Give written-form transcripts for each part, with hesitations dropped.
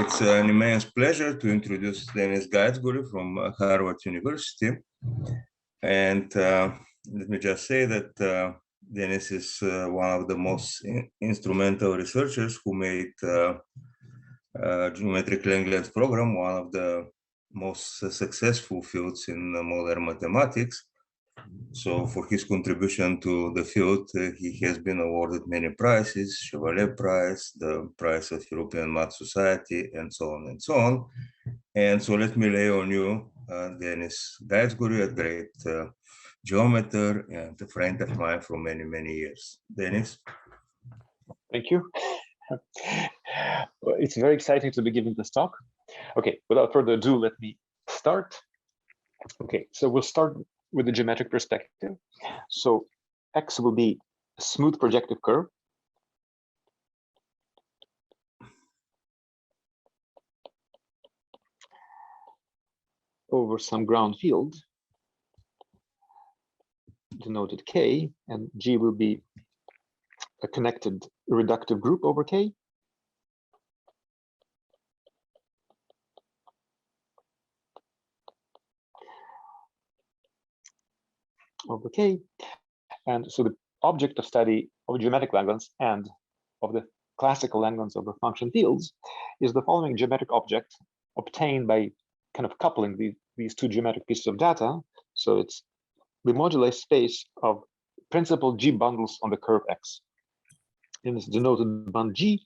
It's an immense pleasure to introduce Dennis Gaitsgory from Harvard University. And let me just say that Dennis is one of the most instrumental researchers who made geometric Langlands program one of the most successful fields in modern mathematics. So for his contribution to the field, he has been awarded many prizes, Chevalier Prize, the Prize of European Math Society, and so on and so on. And so let me lay on you Dennis Gaitsgory, a great geometer and a friend of mine for many, many years. Dennis? Thank you. Well, it's very exciting to be giving this talk. Okay, without further ado, let me start. Okay, so we'll start with the geometric perspective. So X will be a smooth projective curve. Over some ground field denoted K, and G will be a connected reductive group over K. Over K. And so the object of study of geometric Langlands and of the classical Langlands over function fields is the following geometric object obtained by kind of coupling these two geometric pieces of data. So it's the moduli space of principal G bundles on the curve X. And it's denoted bund G.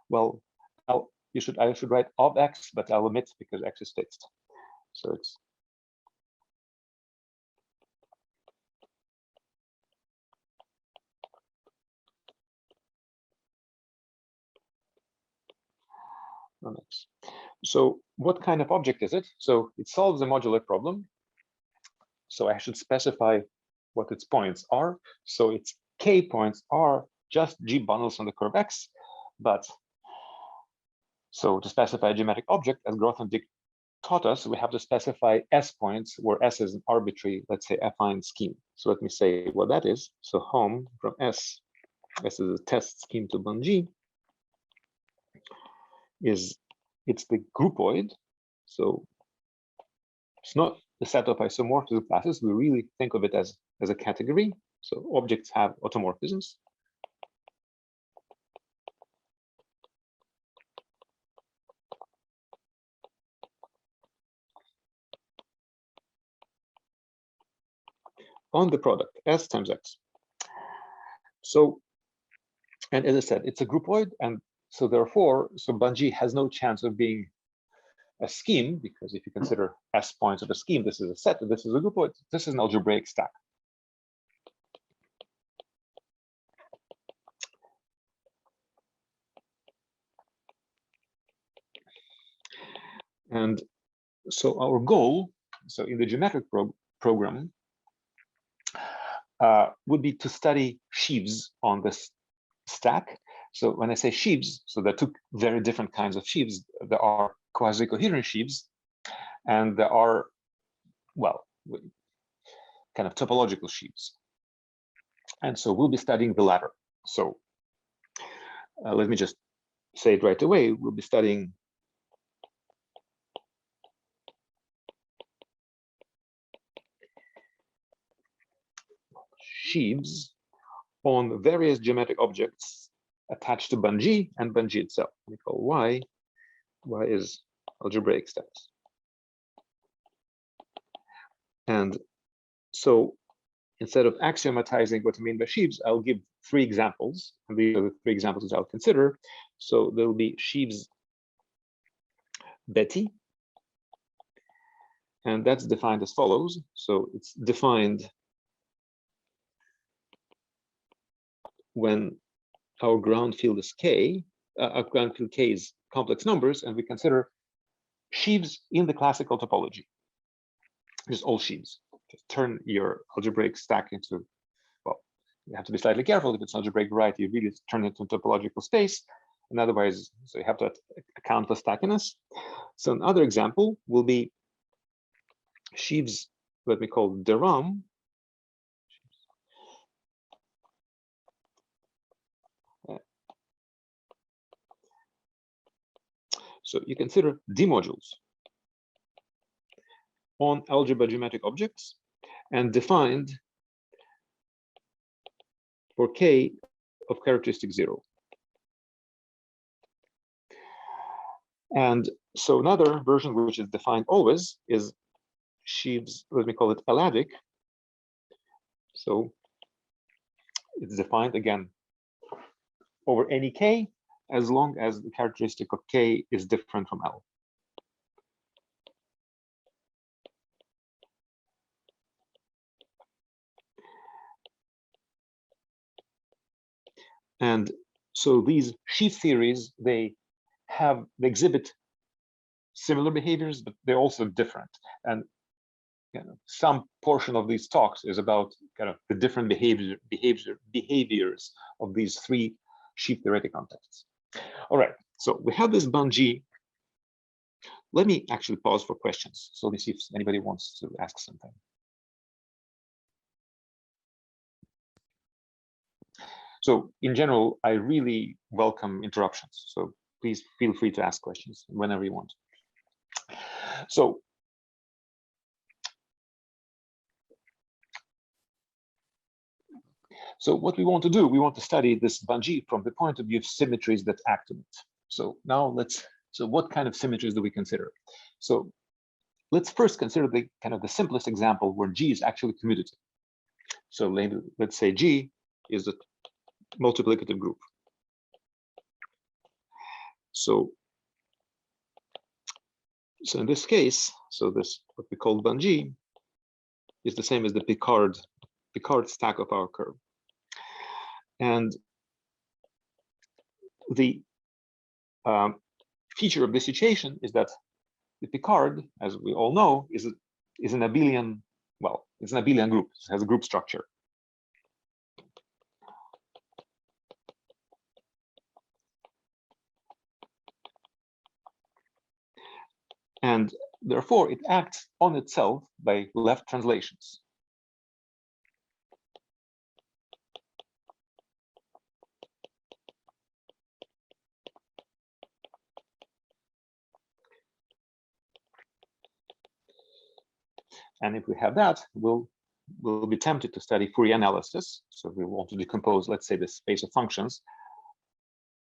Well, I should write of X, but I'll omit because X is fixed. So it's X. So what kind of object is it? So it solves a modular problem. So I should specify what its points are. So its K points are just G bundles on the curve X. But so to specify a geometric object, as Groth and Dick taught us, we have to specify S points where S is an arbitrary, let's say, affine scheme. So let me say what that is. So home from S is a test scheme to bund G, it's the groupoid. So it's not the set of isomorphism classes. We really think of it as a category. So objects have automorphisms. On the product, S times X. So, and as I said, it's a groupoid, and so therefore, so bund G has no chance of being a scheme, because if you consider S points of a scheme, this is a set, and this is a groupoid. This is an algebraic stack. And so our goal, so in the geometric program, would be to study sheaves on this stack. So when I say sheaves, so there are two very different kinds of sheaves. There are quasi-coherent sheaves, and there are, well, kind of topological sheaves. And so we'll be studying the latter. So let me just say it right away. We'll be studying sheaves on various geometric objects attached to bund G and bund G itself. We call Y. Y is algebraic steps. And so instead of axiomatizing what I mean by sheaves, I'll give 3 examples. And these are the 3 examples that I'll consider. So there will be sheaves Betti. And that's defined as follows. So it's defined when our ground field is K, our ground field K is complex numbers, and we consider sheaves in the classical topology. Just all sheaves. Just turn your algebraic stack into, well, you have to be slightly careful. If it's algebraic variety, you really turn it into topological space. And otherwise, so you have to account for stackiness. So another example will be sheaves, what we call theorem. So you consider D-modules on algebra geometric objects and defined for K of characteristic 0. And so another version which is defined always is Sheaves, let me call it aladic. So it's defined again over any K as long as the characteristic of K is different from L. And so these sheaf theories, they exhibit similar behaviors, but they're also different. And some portion of these talks is about kind of the different behaviors of these three sheaf theoretic contexts. All right, so we have this Bun-G. Let me actually pause for questions. So let me see if anybody wants to ask something. So in general, I really welcome interruptions. So please feel free to ask questions whenever you want. So what we want to do, we want to study this Bun-G from the point of view of symmetries that act on it. So now so what kind of symmetries do we consider? So let's first consider the kind of the simplest example where G is actually commutative. So let's say G is a multiplicative group. So in this case, so this what we call Bun-G is the same as the Picard stack of our curve. And the feature of this situation is that the Picard, as we all know, is an abelian. Well, it's an abelian group. It has a group structure. And therefore, it acts on itself by left translations. And if we have that, we'll be tempted to study Fourier analysis. So we want to decompose, let's say, the space of functions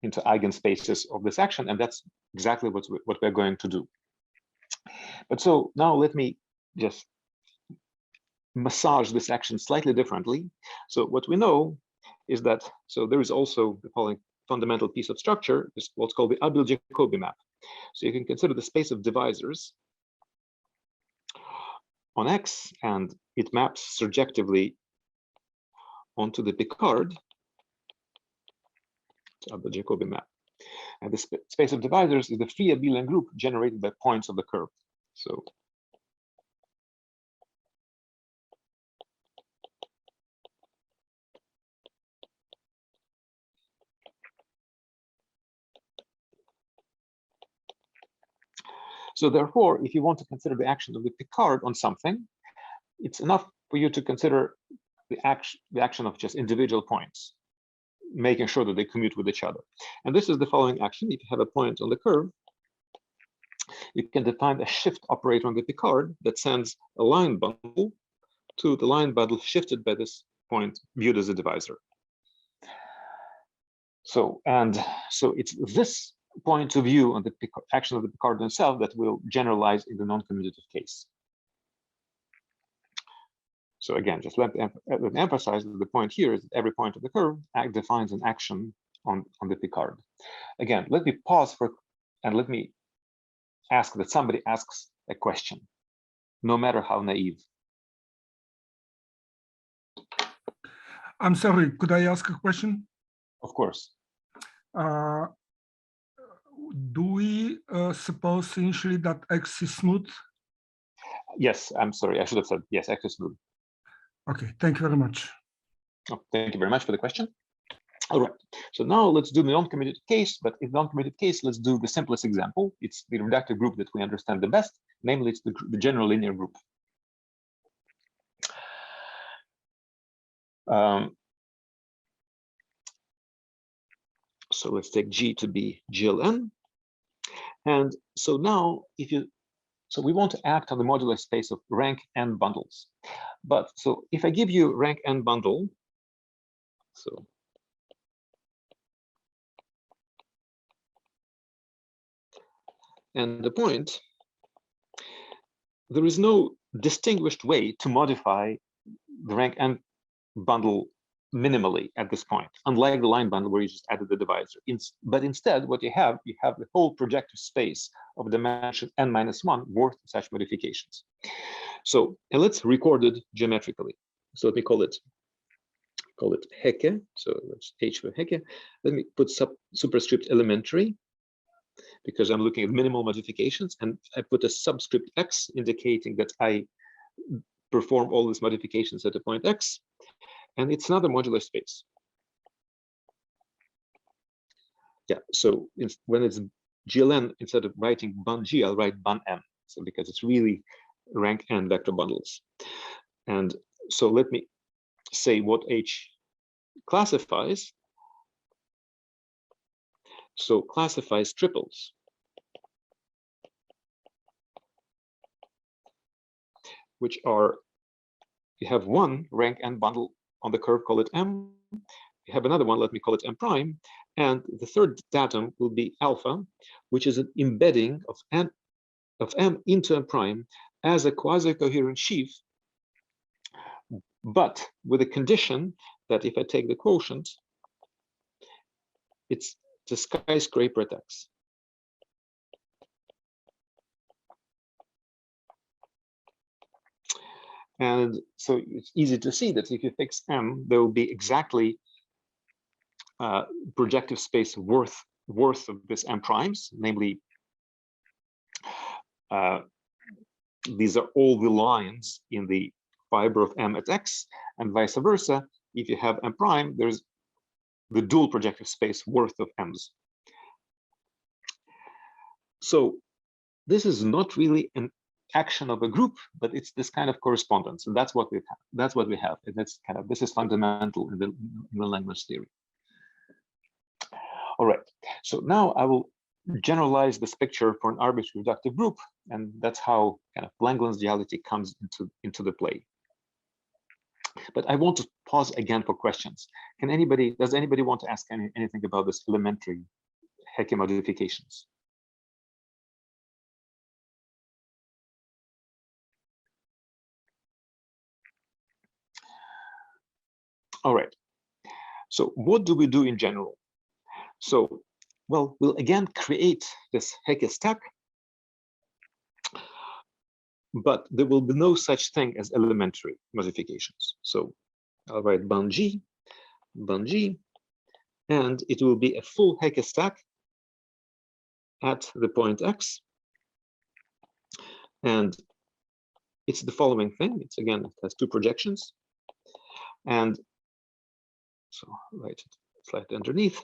into eigenspaces of this action, and that's exactly what we're going to do. But so now let me just massage this action slightly differently. So what we know is that, so there is also the following fundamental piece of structure, is what's called the Abel-Jacobi map. So you can consider the space of divisors on X, and it maps surjectively onto the Picard, Abel-Jacobi map. And the space of divisors is the free abelian group generated by points of the curve. So therefore, if you want to consider the action of the Picard on something, it's enough for you to consider the action of just individual points, making sure that they commute with each other. And this is the following action. If you have a point on the curve, you can define a shift operator on the Picard that sends a line bundle to the line bundle shifted by this point viewed as a divisor. So it's this point of view on the action of the Picard itself that will generalize in the non-commutative case. So again, just let me emphasize that the point here is that every point of the curve defines an action on the Picard. Again, let me pause and let me ask that somebody asks a question, no matter how naive. I'm sorry, could I ask a question? Of course. Do we suppose initially that X is smooth? Yes, I'm sorry, I should have said yes, X is smooth. Okay, thank you very much. Oh, thank you very much for the question. All right, so now let's do the non-commutative case, but in the non-commutative case, let's do the simplest example. It's the reductive group that we understand the best, namely it's the general linear group. So let's take G to be GLN. And so now, so we want to act on the modular space of rank n bundles. But so if I give you rank n bundle, so and the point, there is no distinguished way to modify the rank n bundle minimally at this point, unlike the line bundle where you just added the divisor. But instead, what you have the whole projective space of dimension n-1 worth such modifications. So, and let's record it geometrically. So let me call it Hecke. So that's H for Hecke. Let me put superscript elementary, because I'm looking at minimal modifications, and I put a subscript X indicating that I perform all these modifications at a point X, and it's another modular space. Yeah, so when it's GLN, instead of writing bun G, I'll write bun M. So because it's really rank n vector bundles. And so let me say what H classifies. So classifies triples, which are, you have one rank n bundle on the curve, call it M. You have another one, let me call it M prime. And the third datum will be alpha, which is an embedding of M into M prime as a quasi-coherent sheaf, but with a condition that if I take the quotient, it's the skyscraper at X. And so it's easy to see that if you fix M, there will be exactly projective space worth of this M primes, namely, these are all the lines in the fiber of M at X, and vice versa. If you have M prime, there's the dual projective space worth of M's. So this is not really an action of a group, but it's this kind of correspondence, and that's what we have. That's what we have, and that's kind of, this is fundamental in the language theory. All right, so now I will generalize this picture for an arbitrary reductive group, and that's how kind of Langlands duality comes into the play. But I want to pause again for questions. Does anybody want to ask anything about this elementary Hecke modifications? All right, so what do we do in general? So, well, we'll again create this Hecke stack, but there will be no such thing as elementary modifications. So I'll write bun G, and it will be a full Hecke stack at the point X. And it's the following thing. It's again, it has two projections. And so write it slightly underneath.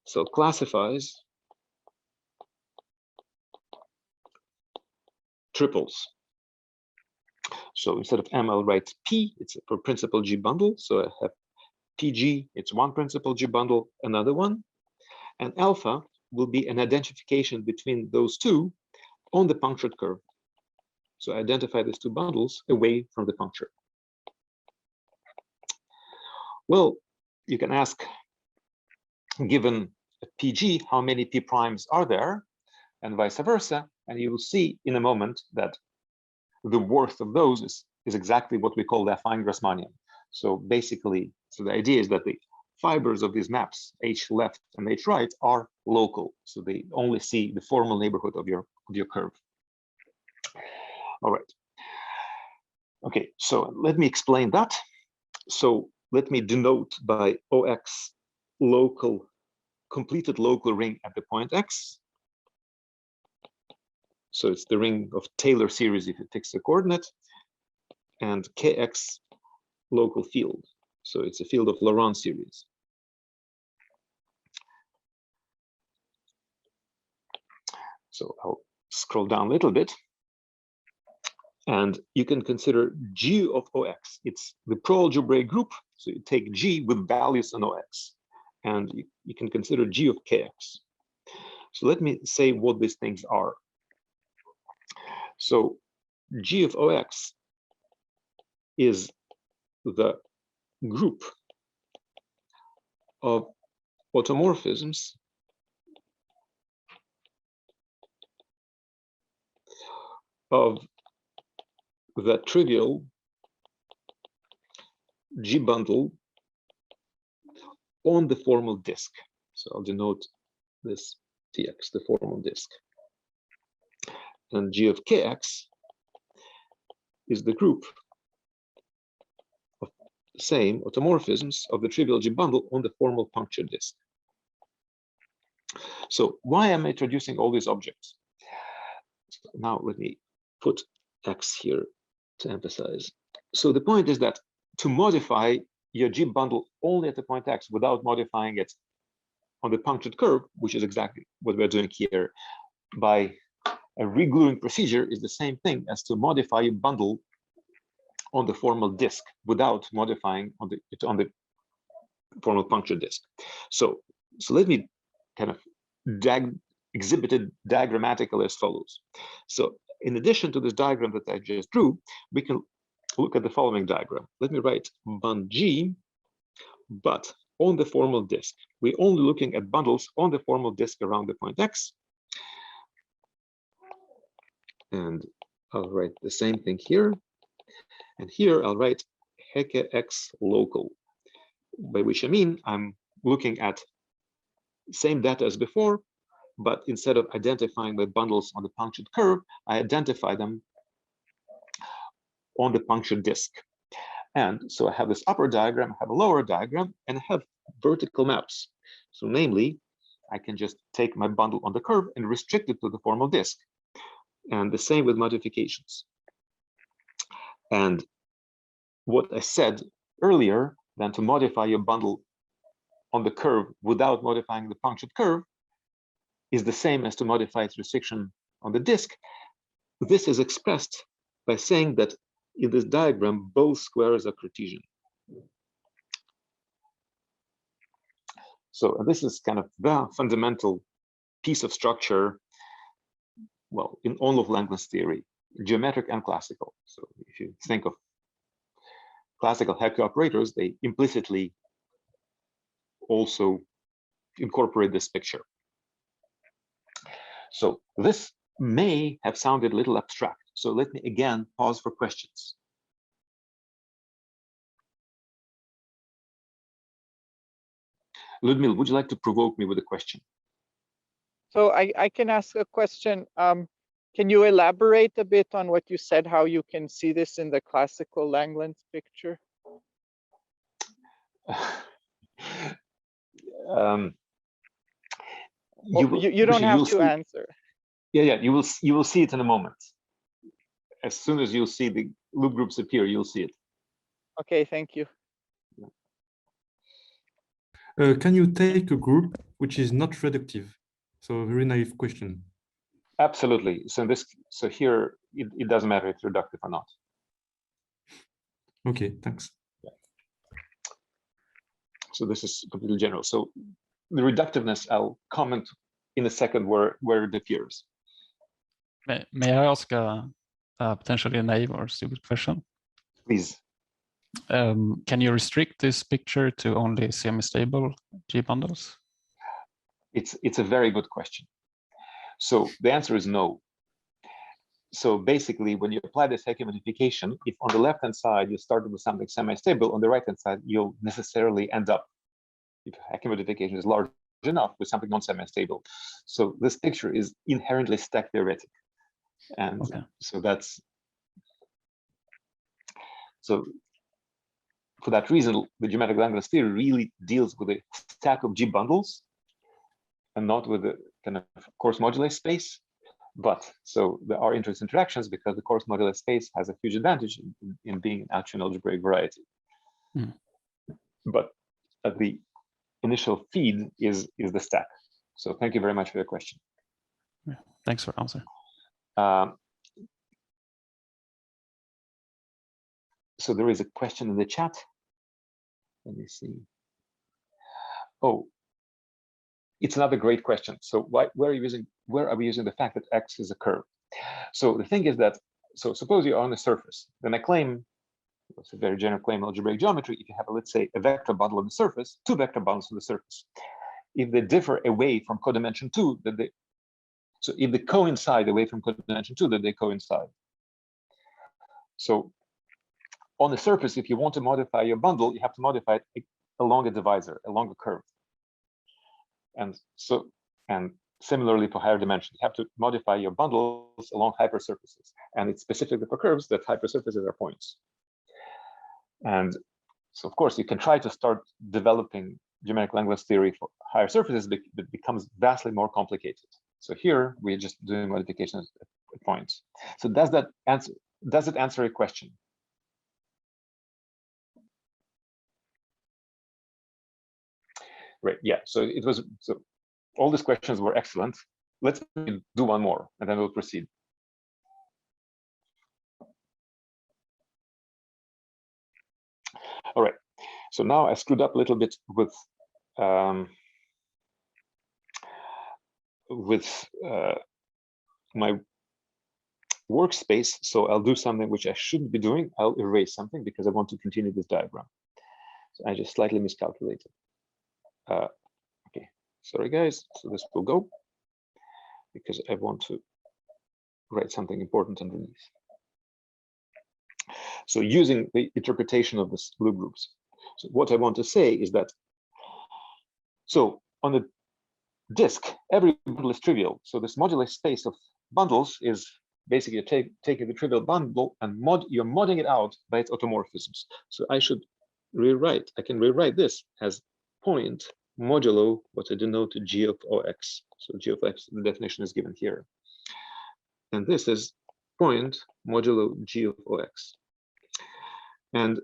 So it classifies triples. So instead of M, I'll write P, it's for principal G bundle. So I have PG, it's one principal G bundle, another one. And alpha will be an identification between those two on the punctured curve. So identify these two bundles away from the puncture. Well, you can ask, given a PG, how many P primes are there, and vice versa, and you will see in a moment that the worth of those is exactly what we call the affine Grassmannian. So basically, so the idea is that the fibers of these maps, H left and H right, are local. So they only see the formal neighborhood of your curve. All right. Okay, so let me explain that. So let me denote by OX completed local ring at the point X. So it's the ring of Taylor series if you fix the coordinate, and KX local field. So it's a field of Laurent series. So I'll scroll down a little bit. And you can consider G of OX. It's the pro-algebraic group. So you take G with values on OX. And you can consider G of KX. So let me say what these things are. So G of OX is the group of automorphisms of the trivial G bundle on the formal disk. So I'll denote this Tx, the formal disk. And G of Kx is the group of the same automorphisms of the trivial G bundle on the formal puncture disk. So why am I introducing all these objects? So now let me put X here to emphasize. So the point is that to modify your G bundle only at the point X without modifying it on the punctured curve, which is exactly what we're doing here, by a regluing procedure, is the same thing as to modify your bundle on the formal disk without modifying on the formal puncture disk. So let me kind of exhibit it diagrammatically as follows. So in addition to this diagram that I just drew, we can look at the following diagram. Let me write bund G, but on the formal disk. We're only looking at bundles on the formal disk around the point X. And I'll write the same thing here. And here I'll write Hecke X local, by which I mean I'm looking at same data as before, but instead of identifying my bundles on the punctured curve, I identify them on the punctured disk. And so I have this upper diagram, I have a lower diagram, and I have vertical maps. So namely, I can just take my bundle on the curve and restrict it to the formal disk. And the same with modifications. And what I said earlier, then to modify your bundle on the curve without modifying the punctured curve is the same as to modify its restriction on the disk. This is expressed by saying that in this diagram, both squares are Cartesian. So this is kind of the fundamental piece of structure, well, in all of Langlands theory, geometric and classical. So if you think of classical Hecke operators, they implicitly also incorporate this picture. So this may have sounded a little abstract. So let me again pause for questions. Ludmil, would you like to provoke me with a question? So I can ask a question. Can you elaborate a bit on what you said, how you can see this in the classical Langlands picture? You don't have to answer. Yeah, you will see it in a moment. As soon as you'll see the loop groups appear, you'll see it. Okay, thank you. Can you take a group which is not reductive? So a very naive question. Absolutely. So here it doesn't matter if it's reductive or not. Okay, thanks. Yeah. So this is completely general. So the reductiveness, I'll comment in a second where it appears. May I ask a potentially naive or stupid question? Please. Can you restrict this picture to only semi-stable G bundles? It's a very good question. So the answer is no. So basically, when you apply this Hecke modification, if on the left-hand side you started with something semi-stable, on the right-hand side you'll necessarily end up, if Hecke modification is large enough, with something non-semi-stable. So this picture is inherently stack theoretic, and okay. So for that reason, the geometric Langlands theory really deals with a stack of G bundles and not with the kind of coarse moduli space. But so there are interest interactions because the coarse moduli space has a huge advantage in being an actual algebraic variety. Hmm. But the initial feed is the stack. So thank you very much for your question. Yeah, thanks for answering. So there is a question in the chat. Let me see. Oh, it's another great question. So where are we using the fact that X is a curve? So the thing is that, so suppose you're on a surface, then I claim, it's a very general claim in algebraic geometry, if you have, let's say, a vector bundle on the surface, two vector bundles on the surface, if they differ away from codimension 2, so if they coincide away from codimension 2, then they coincide. So on the surface, if you want to modify your bundle, you have to modify it along a divisor, along a curve. And similarly for higher dimension, you have to modify your bundles along hypersurfaces. And it's specifically for curves that hypersurfaces are points. And so, of course, you can try to start developing geometric Langlands theory for higher surfaces, but it becomes vastly more complicated. So here we're just doing modifications at points. So does it answer a question? Right. Yeah. So it was. So all these questions were excellent. Let's do one more, and then we'll proceed. All right. So now I screwed up a little bit with my workspace. So I'll do something which I shouldn't be doing. I'll erase something because I want to continue this diagram. So I just slightly miscalculated. Okay, sorry guys. So this will go because I want to write something important underneath. So using the interpretation of this blue groups. So what I want to say is that, so on the disk, every bundle is trivial. So this modular space of bundles is basically taking the trivial bundle and you're modding it out by its automorphisms. So I can rewrite this as point modulo what I denote to G of OX. So G of X, the definition is given here. And this is point modulo G of OX. And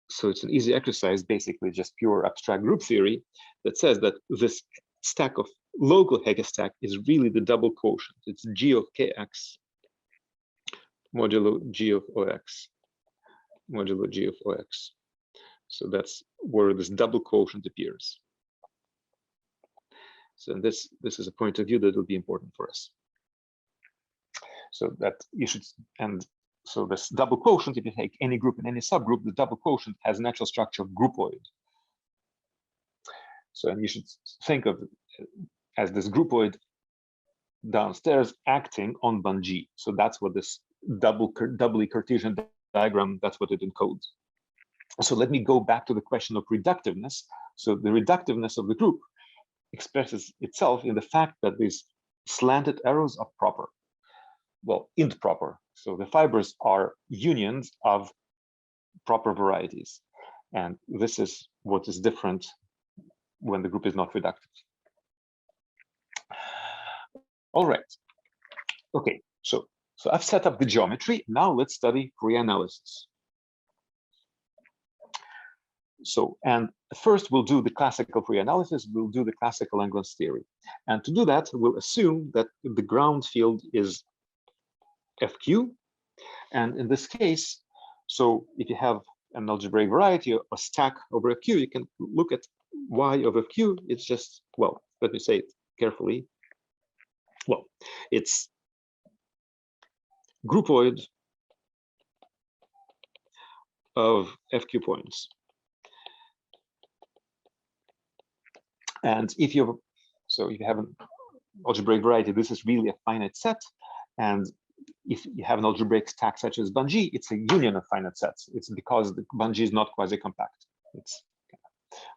so it's an easy exercise, basically just pure abstract group theory that says that this stack of local Hecke stack is really the double quotient. It's G of KX modulo G of OX modulo G of OX. So that's where this double quotient appears. So this is a point of view that will be important for us. So that you should, and so this double quotient, if you take any group and any subgroup, the double quotient has a natural structure of groupoid. So, and you should think of it as this groupoid downstairs acting on Bun-G. So that's what this doubly Cartesian diagram, that's what it encodes. So let me go back to the question of reductiveness. So the reductiveness of the group expresses itself in the fact that these slanted arrows are proper. Well, int proper. So the fibers are unions of proper varieties. And this is what is different when the group is not reductive. All right. Okay, so I've set up the geometry. Now let's study Fourier analysis. So, and first we'll do the classical Fourier analysis. We'll do the classical Langlands theory. And to do that, we'll assume that the ground field is FQ. And in this case, so if you have an algebraic variety or stack over FQ, you can look at Y of FQ. It's just, well, let me say it carefully. Well, it's groupoid of FQ points. And if you have an algebraic variety, this is really a finite set. And if you have an algebraic stack such as Bun-G, it's a union of finite sets. It's because the Bun-G is not quasi-compact. It's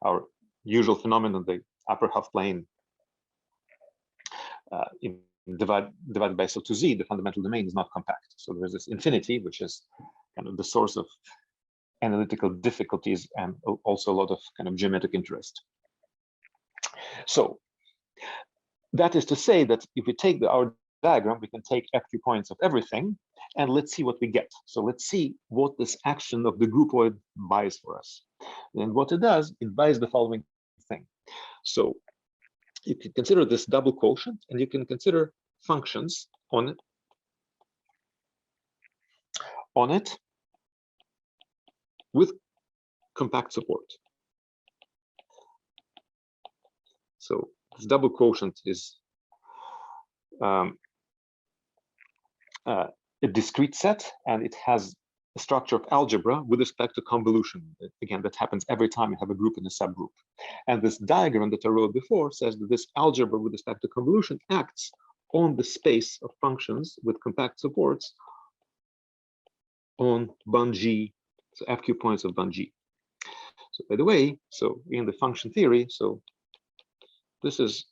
our usual phenomenon, the upper half plane divided by SL2Z, the fundamental domain is not compact. So there's this infinity, which is kind of the source of analytical difficulties and also a lot of kind of geometric interest. So that is to say that if we take our diagram, we can take FQ points of everything, and let's see what we get. So let's see what this action of the groupoid buys for us. And what it does, it buys the following thing. So you can consider this double quotient, and you can consider functions on it with compact support. So this double quotient is a discrete set, and it has a structure of algebra with respect to convolution. Again, that happens every time you have a group and a subgroup. And this diagram that I wrote before says that this algebra with respect to convolution acts on the space of functions with compact supports on bun G, so FQ points of bun G. So by the way, so in the function theory, so this is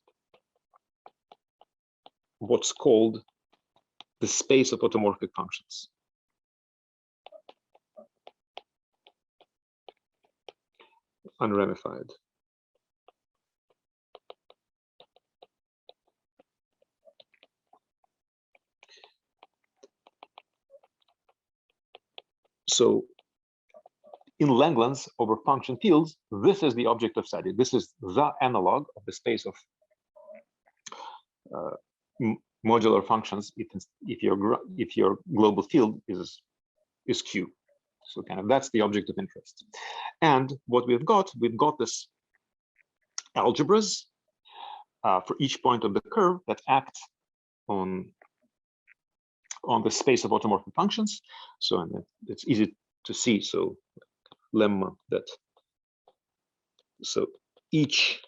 what's called the space of automorphic functions. Unramified. So in Langlands over function fields, this is the object of study. This is the analog of the space of modular functions if your global field is Q. So kind of that's the object of interest. And what we've got this algebras for each point of the curve that act on the space of automorphic functions. So and it's easy to see. So lemma that so each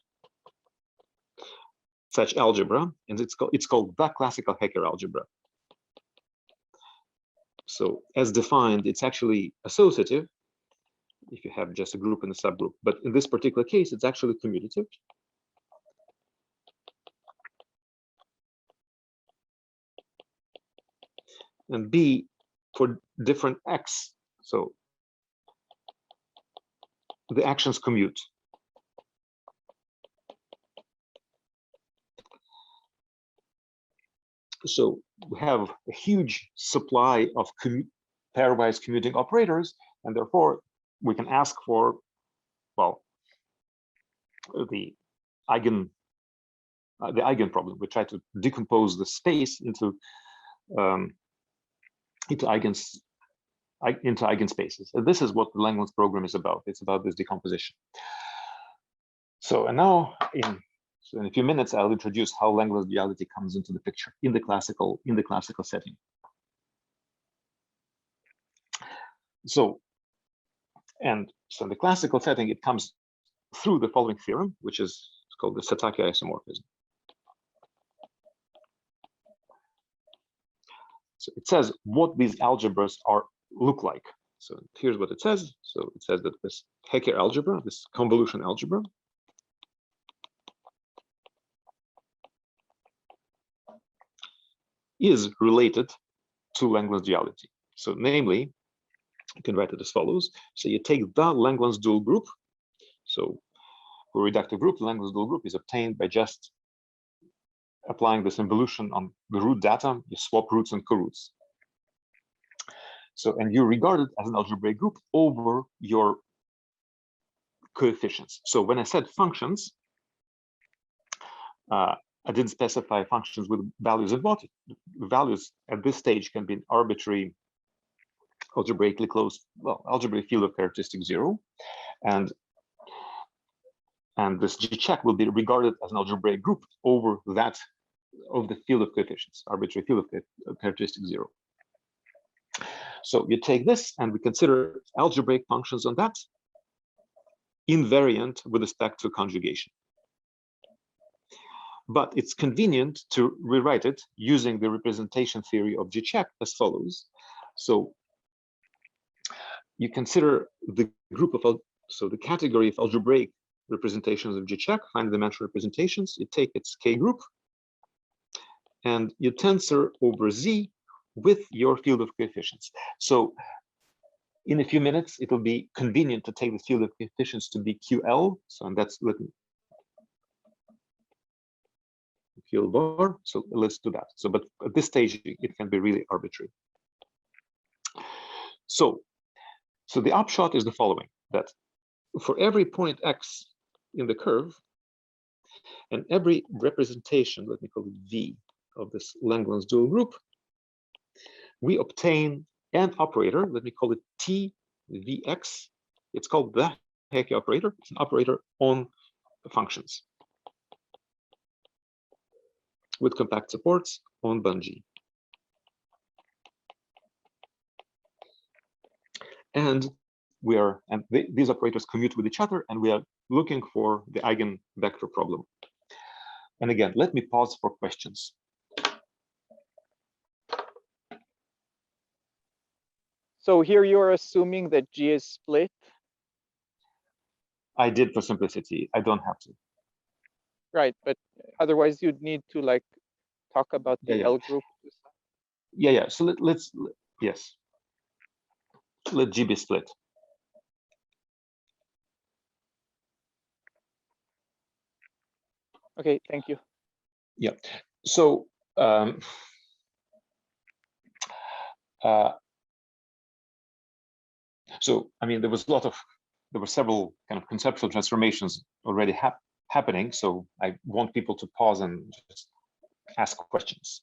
such algebra, and it's called the classical Hecker algebra. So as defined, it's actually associative if you have just a group and a subgroup. But in this particular case, it's actually commutative. And B for different X. So the actions commute. So we have a huge supply of pairwise commuting operators, and therefore we can ask for, well, the eigen problem. We try to decompose the space into eigenspaces. And this is what the Langlands program is about. It's about this decomposition. So and now in a few minutes, I'll introduce how Langlands duality comes into the picture in the classical setting. So in the classical setting, it comes through the following theorem, which is called the Satake isomorphism. So it says what these algebras look like. So here's what it says. So it says that this Hecker algebra, this convolution algebra, is related to Langlands duality. So namely, you can write it as follows. So you take the Langlands dual group. So for reductive group, the Langlands dual group is obtained by just applying this involution on the root data. You swap roots and co-roots. So, and you regard it as an algebraic group over your coefficients. So when I said functions, I didn't specify functions with values involved. Values at this stage can be an arbitrary, algebraically closed, well, algebraic field of characteristic 0, and this G check will be regarded as an algebraic group over that of the field of coefficients, arbitrary field of characteristic 0. So you take this, and we consider algebraic functions on that invariant with respect to conjugation. But it's convenient to rewrite it using the representation theory of G check as follows. So you consider the group of, so the category of algebraic representations of G check, finite dimensional representations. You take its K group and you tensor over Z with your field of coefficients. So in a few minutes, it will be convenient to take the field of coefficients to be QL. So and that's field bar. So let's do that. So, but at this stage, it can be really arbitrary. So the upshot is the following: that for every point X in the curve, and every representation, let me call it V, of this Langlands dual group, we obtain an operator, let me call it T Vx. It's called the Hecker operator. It's an operator on functions. with compact supports on bun G. And these operators commute with each other, and we are looking for the eigenvector problem. And again, let me pause for questions. So here you're assuming that G is split. I did for simplicity. I don't have to. Right, but otherwise you'd need to like talk about the Yeah. L group. Yeah. So yes. Let G be split. Okay, thank you. Yeah. So I mean, there were several kind of conceptual transformations already happening. So I want people to pause and just ask questions.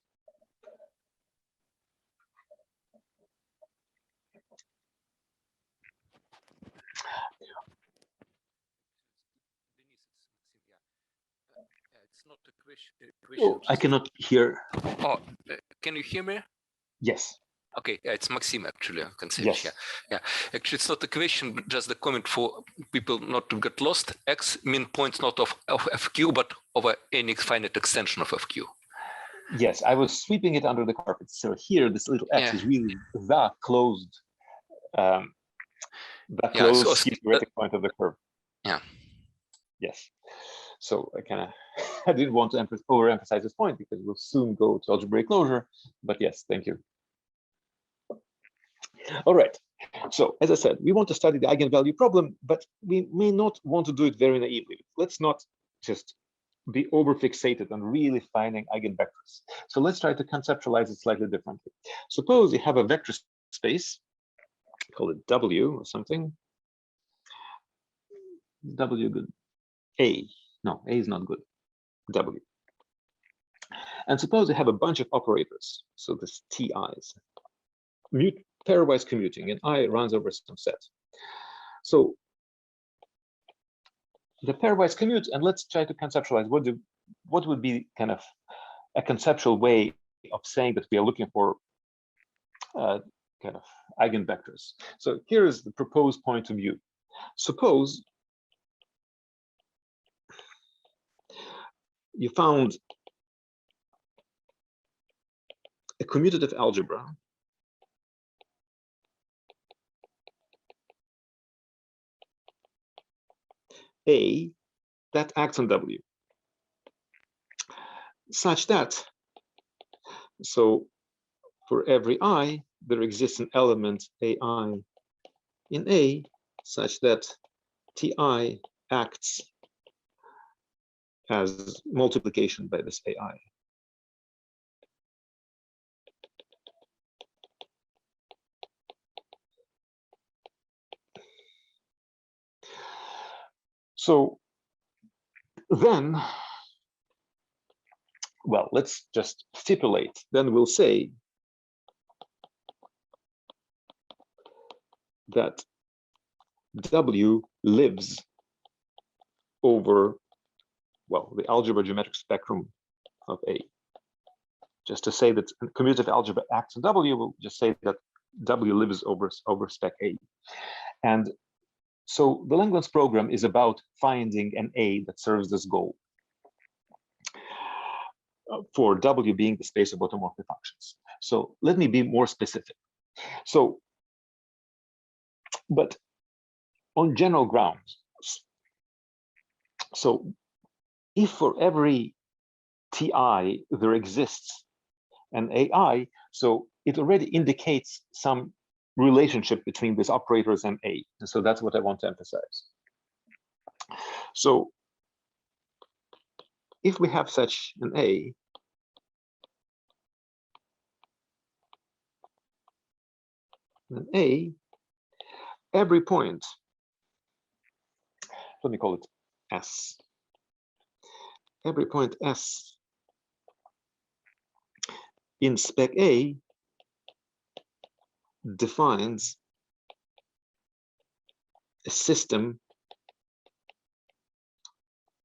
It's not a question. Oh, I cannot hear. Oh, can you hear me? Yes. Okay, yeah, it's Maxim actually. Yes. Yeah. Actually, it's not a question, but just the comment for people not to get lost. X mean points not of FQ, but over any finite extension of FQ. Yes, I was sweeping it under the carpet. So here, this little X is really the closed, theoretic point of the curve. Yeah. Yes. So I didn't want to overemphasize this point because we'll soon go to algebraic closure. But yes, thank you. All right. So as I said, we want to study the eigenvalue problem, but we may not want to do it very naively. Let's not just be overfixated on really finding eigenvectors. So let's try to conceptualize it slightly differently. Suppose you have a vector space, call it W or something. W good. A. No, A is not good. W. And suppose you have a bunch of operators. So this TIs. Pairwise commuting, and I runs over some set. So the pairwise commute, and let's try to conceptualize what would be kind of a conceptual way of saying that we are looking for kind of eigenvectors. So here is the proposed point of view. Suppose you found a commutative algebra A that acts on W, such that, so for every I, there exists an element AI in A, such that TI acts as multiplication by this AI. So then, well, let's just stipulate. Then we'll say that W lives over, well, the algebra geometric spectrum of A. Just to say that commutative algebra acts on W, we'll just say that W lives over spec A. And so the Langlands program is about finding an A that serves this goal, for W being the space of automorphic functions. So let me be more specific. So, but on general grounds, so if for every TI there exists an AI, so it already indicates some relationship between these operators and A. And so that's what I want to emphasize. So if we have such an A, every point, let me call it S. Every point S in spec A defines a system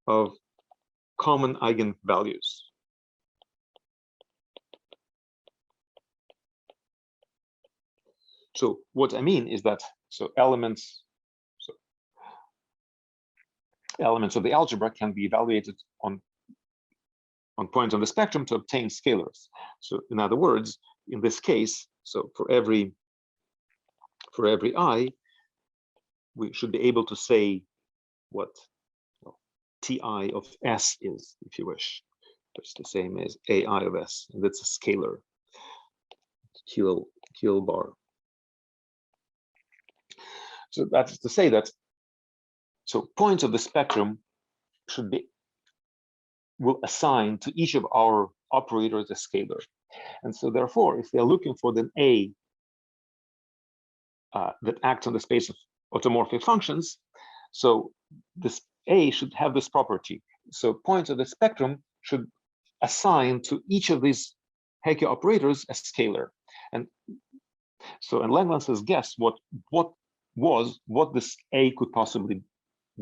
of common eigenvalues. So what I mean is that elements of the algebra can be evaluated on points on the spectrum to obtain scalars. So in other words, in this case, so for every I, we should be able to say what Ti of S is, if you wish. It's the same as AI of S, and that's a scalar, kilo bar. So that's to say that, so points of the spectrum will assign to each of our operators a scalar. And so therefore, if they're looking for an A that acts on the space of automorphic functions, so this A should have this property. So points of the spectrum should assign to each of these Hecke operators a scalar. And so, and Langlands has guessed what this A could possibly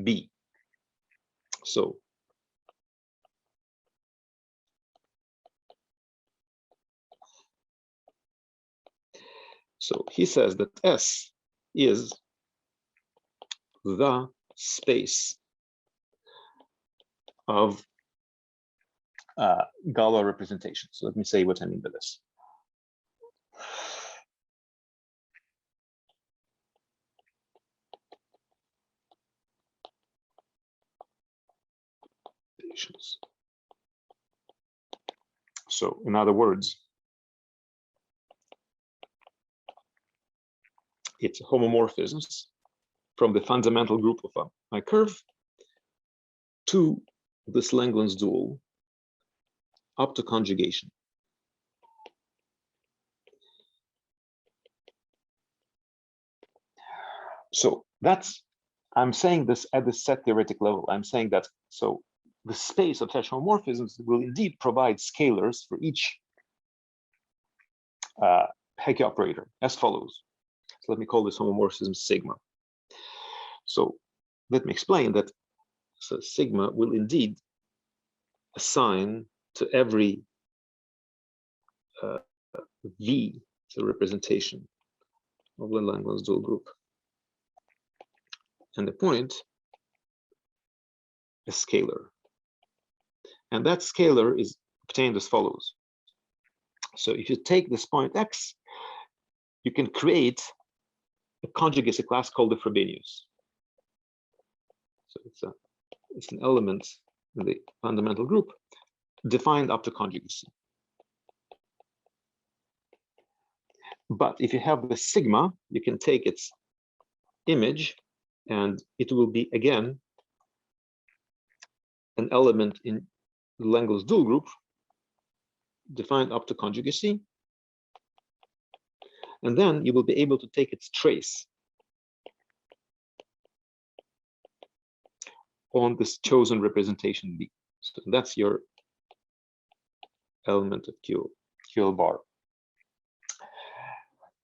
be. So he says that S is the space of Galois representation. So let me say what I mean by this. So in other words, it's homomorphisms from the fundamental group of my curve to this Langlands dual up to conjugation. So I'm saying this at the set theoretic level. I'm saying that, so the space of such homomorphisms will indeed provide scalars for each Hecke operator as follows. So let me call this homomorphism sigma. So let me explain that. So sigma will indeed assign to every V, the representation of the Langlands dual group, and the point a scalar. And that scalar is obtained as follows. So if you take this point X, you can create a conjugacy class called the Frobenius. So it's an element in the fundamental group defined up to conjugacy. But if you have the sigma, you can take its image and it will be again an element in the Langlands dual group defined up to conjugacy. And then you will be able to take its trace on this chosen representation B. So that's your element of QL bar.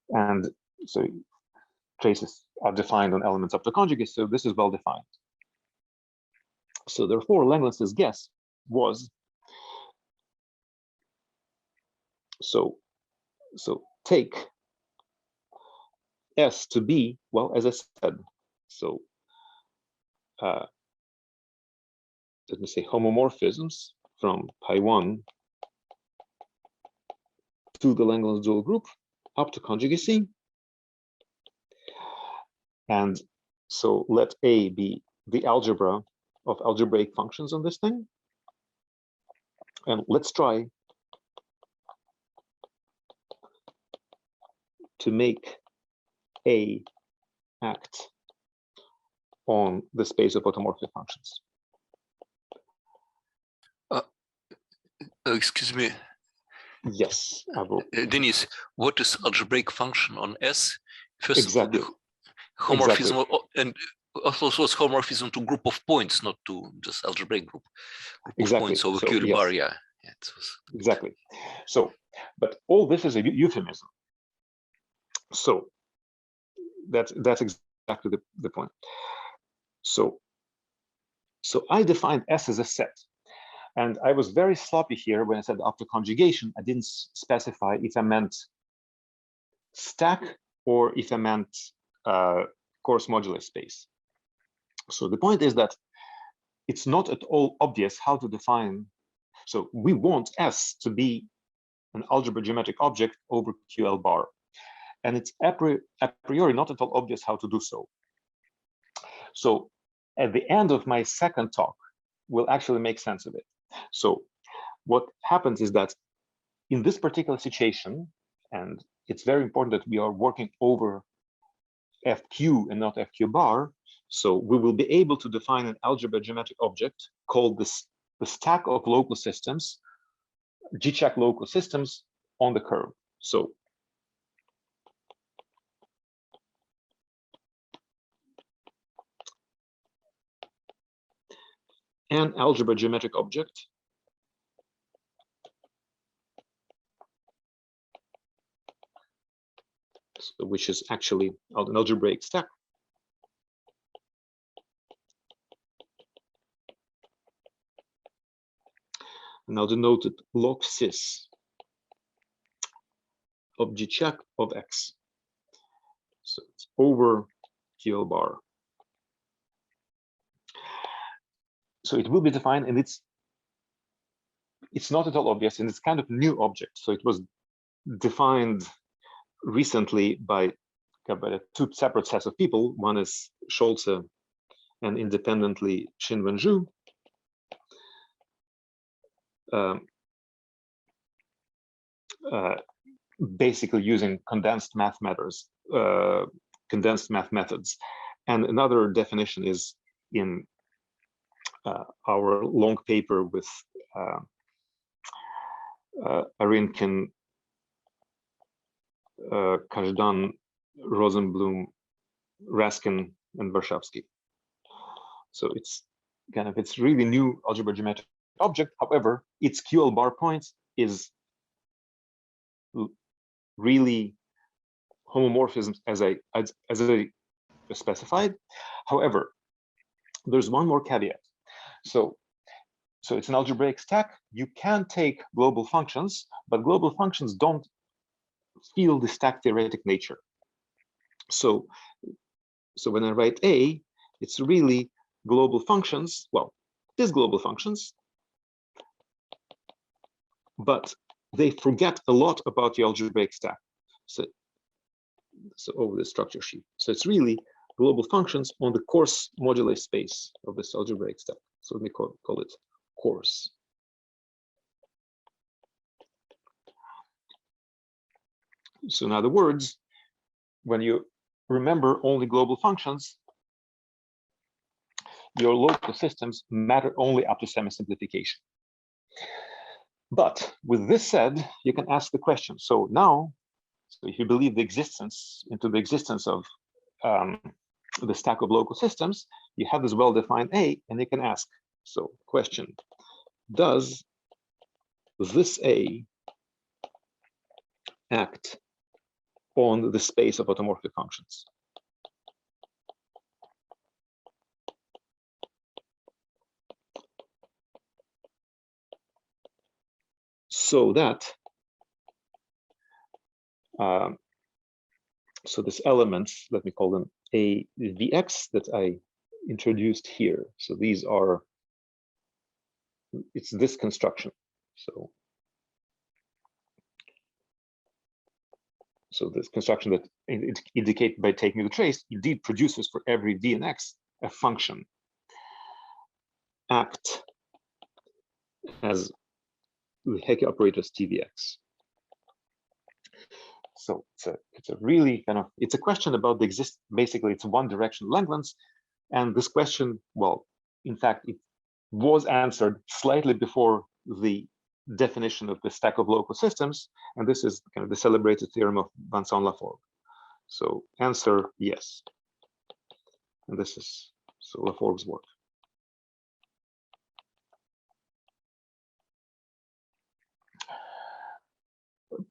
And so traces are defined on elements up to conjugacy, so this is well defined. So therefore, Langlands' guess was, so take S to be, well, as I said, so let me say homomorphisms from pi1 to the Langlands dual group up to conjugacy. And so let A be the algebra of algebraic functions on this thing. And let's try to make A act on the space of automorphic functions. Excuse me. Yes, I will. Denis, what is algebraic function on S? First Exactly. of all, the homomorphism and also was homomorphism to group of points, not to just algebraic group of points over QL bar. Yeah, it was... Exactly. So, but all this is a euphemism. So that's exactly the point. So I defined S as a set. And I was very sloppy here when I said after conjugation. I didn't specify if I meant stack or if I meant coarse modular space. So the point is that it's not at all obvious how to define. So we want S to be an algebra geometric object over QL bar. And it's a priori not at all obvious how to do so. So at the end of my second talk, we'll actually make sense of it. So what happens is that in this particular situation, and it's very important that we are working over FQ and not FQ bar, so we will be able to define an algebra geometric object called the stack of local systems, G-check local systems on the curve. So an algebra geometric object so which is actually an algebraic step. Now denoted log sys of G-check of X. So it's over QL bar. So it will be defined, and it's not at all obvious, and it's kind of new object. So it was defined recently by two separate sets of people. One is Scholze and independently Xinwen Zhu. Basically using condensed math methods. And another definition is in our long paper with Arinkin, Kazhdan, Rosenblum, Raskin, and Warshawski. So it's really new algebra geometric object. However, its QL bar points is really homomorphisms as I specified. However, there's one more caveat. So it's an algebraic stack. You can take global functions, but global functions don't feel the stack theoretic nature. So when I write A, it's really global functions. Well, it is global functions, but they forget a lot about the algebraic stack. So over the structure sheet. So it's really global functions on the coarse moduli space of this algebraic stack. So let me call it coarse. So in other words, when you remember only global functions, your local systems matter only up to semi-simplification. But with this said, you can ask the question. So now, if you believe the existence of the stack of local systems, you have this well-defined A, and you can ask, so question, does this A act on the space of automorphic functions? So that, so this elements, let me call them A, Vx that I introduced here. So these are, it's this construction. So this construction that indicated by taking the trace indeed produces for every V and X a function act as the Hecke operators TVX. So it's a really it's a question about the basically it's one direction Langlands, and this question, well, in fact, it was answered slightly before the definition of the stack of local systems, and this is kind of the celebrated theorem of Vincent Lafforgue. So answer yes, and this is Laforgue's work.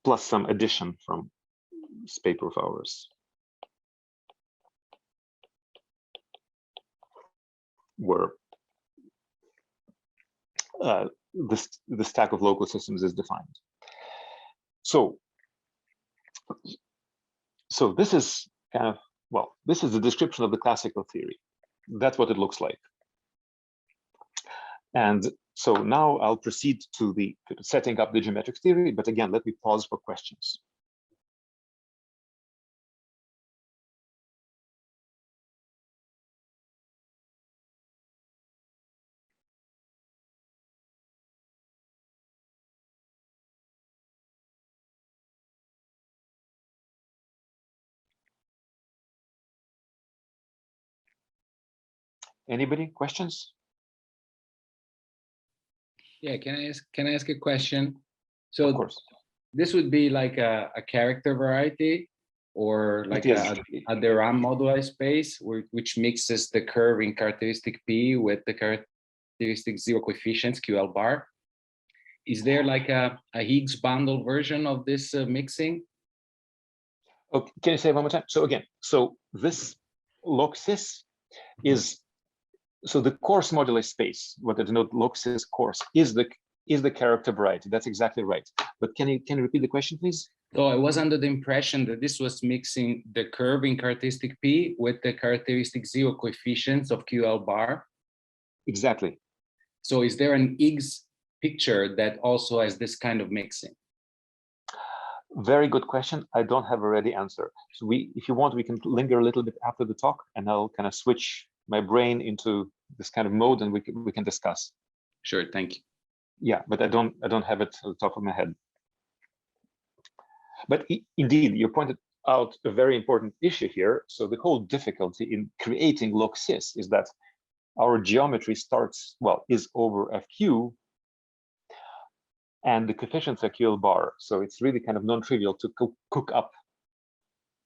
Plus some addition from this paper of ours, where the stack of local systems is defined. So so this is kind of, well, this is the description of the classical theory. That's what it looks like. And so now I'll proceed to the setting up the geometric theory, but again, let me pause for questions. Anybody, questions? Yeah, can I ask a question? So Of course. this would be like a character variety, or like It is. a the Rham moduli space, which mixes the curve in characteristic P with the characteristic zero coefficients QL bar. Is there like a Higgs bundle version of this mixing? Okay, can you say it one more time? So again, so this log-cis is, so the coarse moduli space, what I denote log-cis coarse, is the character variety. That's exactly right. But can you repeat the question, please? So I was under the impression that this was mixing the curve in characteristic P with the characteristic zero coefficients of QL bar. Exactly. So is there an Higgs picture that also has this kind of mixing? Very good question. I don't have a ready answer. So if you want, we can linger a little bit after the talk, and I'll kind of switch my brain into this kind of mode, and we can discuss. Sure, thank you. Yeah, but I don't have it at the top of my head. But indeed, you pointed out a very important issue here. So the whole difficulty in creating log-cis is that our geometry starts, well, is over FQ, and the coefficients are QL bar. So it's really kind of non-trivial to cook up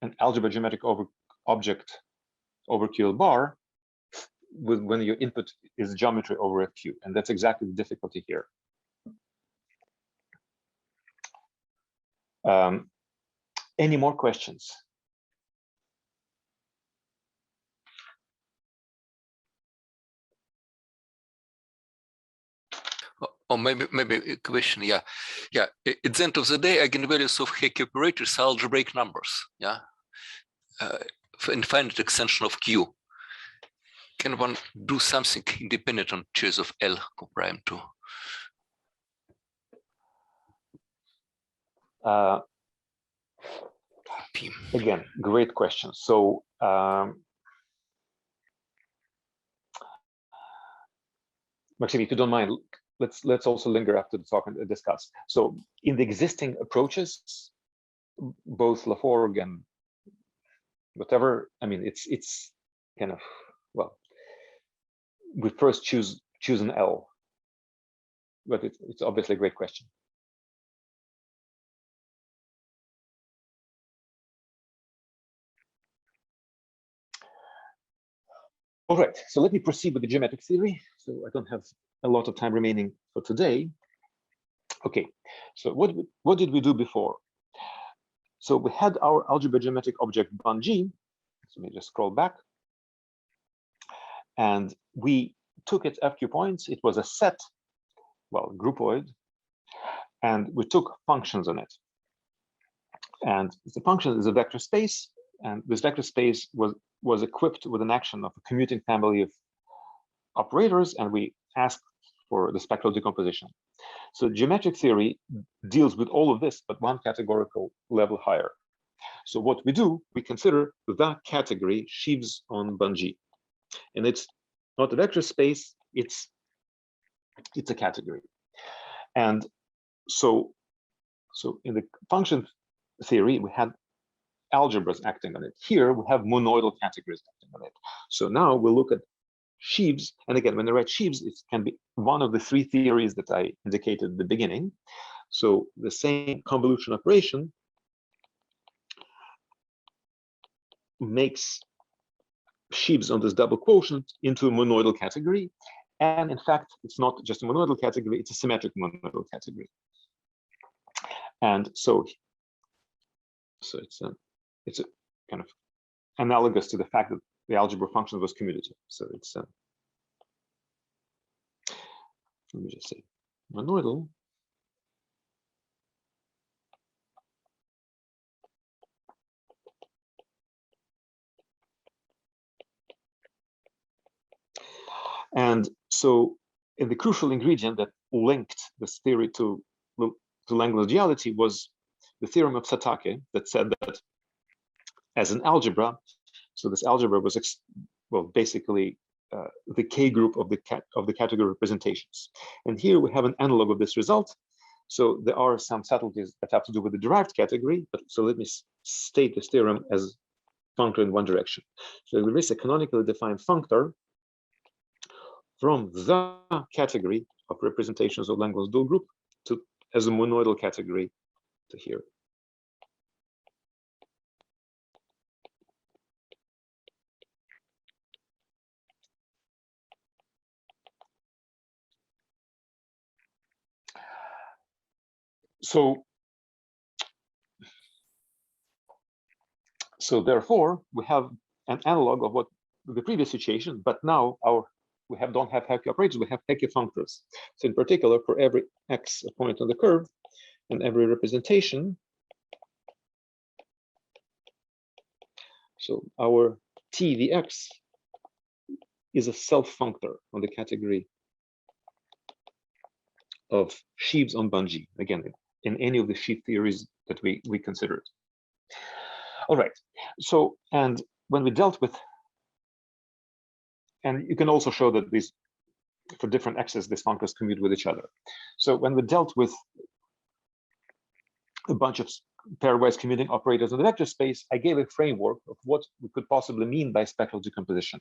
an algebra geometric object over QL bar when your input is geometry over FQ. And that's exactly the difficulty here. Any more questions? Or maybe a question, yeah. At the end of the day, eigenvalues of Hecke operators are algebraic numbers, yeah, infinite extension of Q. Can one do something independent on choice of L co-prime too? Again, great question. So Maxime, if you don't mind, let's also linger after the talk and discuss. So in the existing approaches, both Lafforgue and whatever, I mean, it's kind of, well, we first choose an L, but it's obviously a great question. All right, so let me proceed with the geometric theory. So I don't have a lot of time remaining for today. Okay, so what did we do before? So we had our algebra geometric object Bung. So let me just scroll back. And we took its FQ points. It was a set, well, groupoid, and we took functions on it. And the function is a vector space, and this vector space was equipped with an action of a commuting family of operators, and we asked for the spectral decomposition. So geometric theory deals with all of this, but one categorical level higher. So what we do, we consider the category sheaves on Bung. And it's not a vector space, it's a category. And so in the function theory, we had algebras acting on it. Here we have monoidal categories acting on it. So now we'll look at sheaves. And again, when I write sheaves, it can be one of the three theories that I indicated at the beginning. So the same convolution operation makes sheaves on this double quotient into a monoidal category. And in fact, it's not just a monoidal category, it's a symmetric monoidal category. And so it's a kind of analogous to the fact that the algebra function was commutative. So it's let me just say monoidal So, and the crucial ingredient that linked this theory to Langlands duality was the theorem of Satake that said that as an algebra, so this algebra was basically the K group of the category representations. And here we have an analog of this result. So there are some subtleties that have to do with the derived category, but so let me state this theorem as functor in one direction. So there is a canonically defined functor from the category of representations of Langlands dual group to as a monoidal category to here. So therefore, we have an analog of what the previous situation, but now we don't have Hecke operators, we have Hecke functors. So in particular, for every x point on the curve and every representation, so our tvx is a self-functor on the category of sheaves on Bungee, again, in any of the sheaf theories that we considered. All right, so, and when we dealt with, and you can also show that these, for different x's, these functors commute with each other. So when we dealt with a bunch of pairwise commuting operators in the vector space, I gave a framework of what we could possibly mean by spectral decomposition.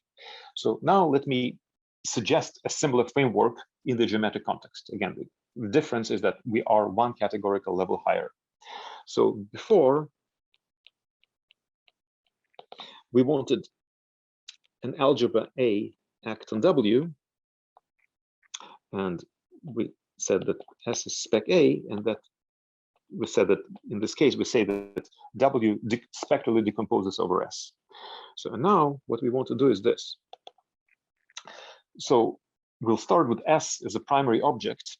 So now let me suggest a similar framework in the geometric context. Again, the difference is that we are one categorical level higher. So before, we wanted an algebra A act on W, and we said that S is spec A, and that we said that in this case, we say that W spectrally decomposes over S. So now what we want to do is this. So we'll start with S as a primary object.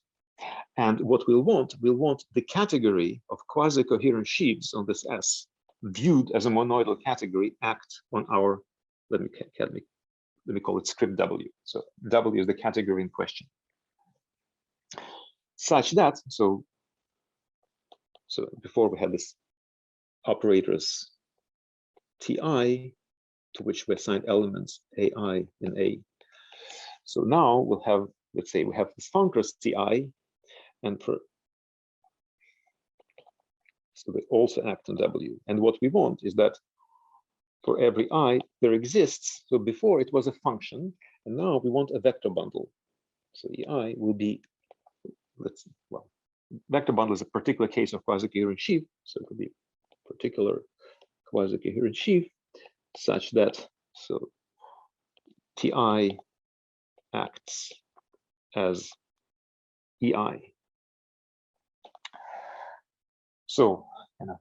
And what we'll want the category of quasi-coherent sheaves on this S viewed as a monoidal category act on our, let me call it script W. So W is the category in question. Such that, so before we had this operators Ti, to which we assigned elements Ai and A. So now we'll have, let's say we have this functors Ti, and so they also act on W. And what we want is that for every I, there exists, so before it was a function, and now we want a vector bundle. So the I will be, vector bundle is a particular case of quasi-coherent sheaf, so it could be a particular quasi-coherent sheaf, such that, so Ti acts as EI. So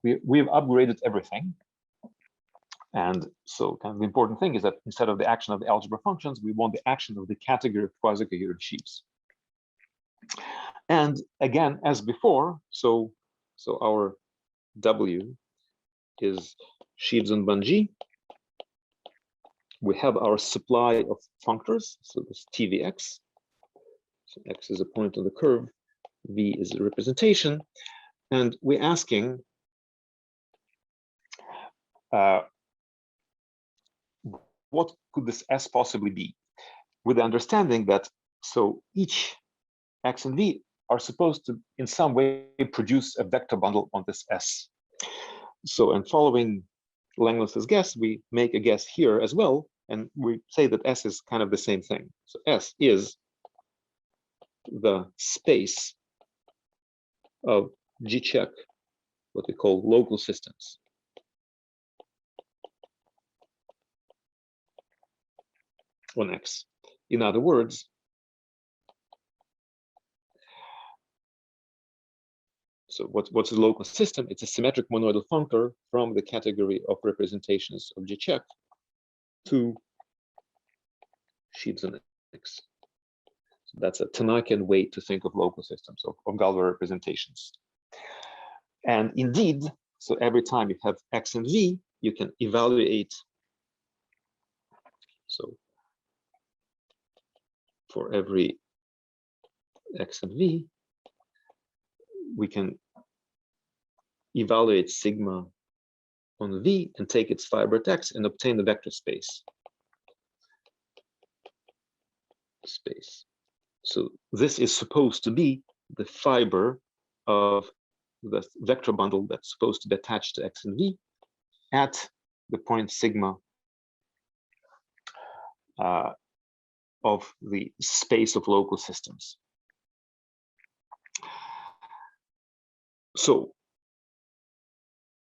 we've upgraded everything. And so kind of the important thing is that instead of the action of the algebra functions, we want the action of the category of quasi-coherent sheaves. And again, as before, so our W is sheaves on Bungee. We have our supply of functors, so this tvx. So x is a point on the curve, v is a representation, and we're asking what could this S possibly be? With the understanding that so each x and v are supposed to in some way produce a vector bundle on this S. So, and following Langlands' guess, we make a guess here as well, and we say that S is kind of the same thing. So S is the space of G check, what we call local systems. On X. In other words, so what's a local system? It's a symmetric monoidal functor from the category of representations of G check to sheaves on X. So that's a Tanakian way to think of local systems, of Galois representations. And indeed, so every time you have X and V, you can evaluate. So for every x and v, we can evaluate sigma on v and take its fiber at x and obtain the vector space. So this is supposed to be the fiber of the vector bundle that's supposed to be attached to x and v at the point sigma of the space of local systems. So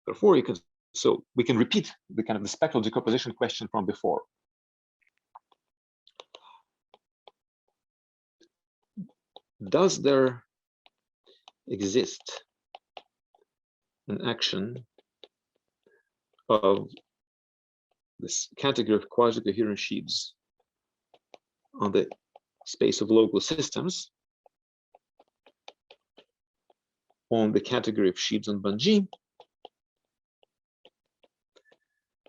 therefore, we can repeat the kind of the spectral decomposition question from before. Does there exist an action of this category of quasi-coherent sheaves on the space of local systems on the category of sheaves on Bun-G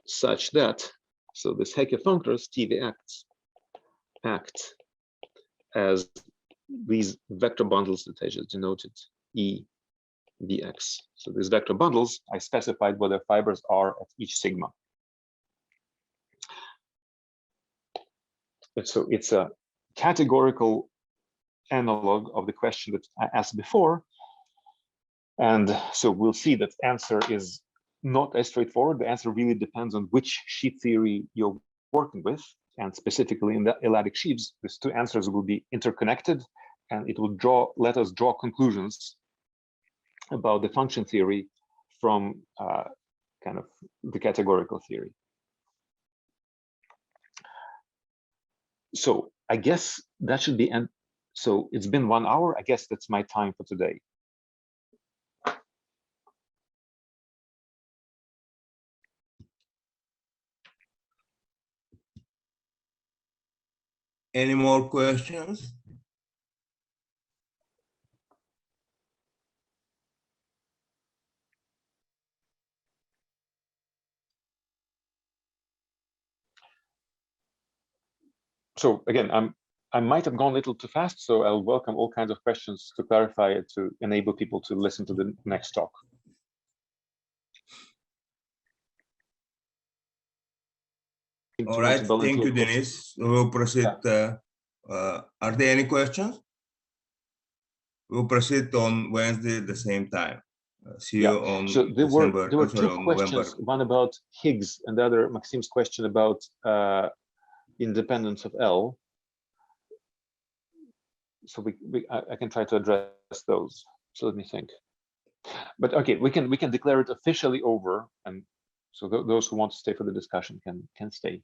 such that, so this Hecke functors TV act as these vector bundles that I just denoted, E, Vx. So these vector bundles, I specified what their fibers are at each sigma. And so it's a categorical analog of the question that I asked before. And so we'll see that answer is not as straightforward. The answer really depends on which sheet theory you're working with. And specifically in the elatic sheaves, these two answers will be interconnected, and it will let us draw conclusions about the function theory from kind of the categorical theory. So I guess that should be end. So it's been 1 hour. I guess that's my time for today. Any more questions? So again, I might have gone a little too fast, so I'll welcome all kinds of questions to clarify it, to enable people to listen to the next talk. All right, thank you, Denis. We'll proceed. Yeah. Are there any questions? We'll proceed on Wednesday at the same time. See you on so there December. were Sorry, two on questions, November. one about Higgs and the other Maxim's question about independence of L. So I can try to address those. So let me think. But okay, we can declare it officially over, and so those who want to stay for the discussion can stay.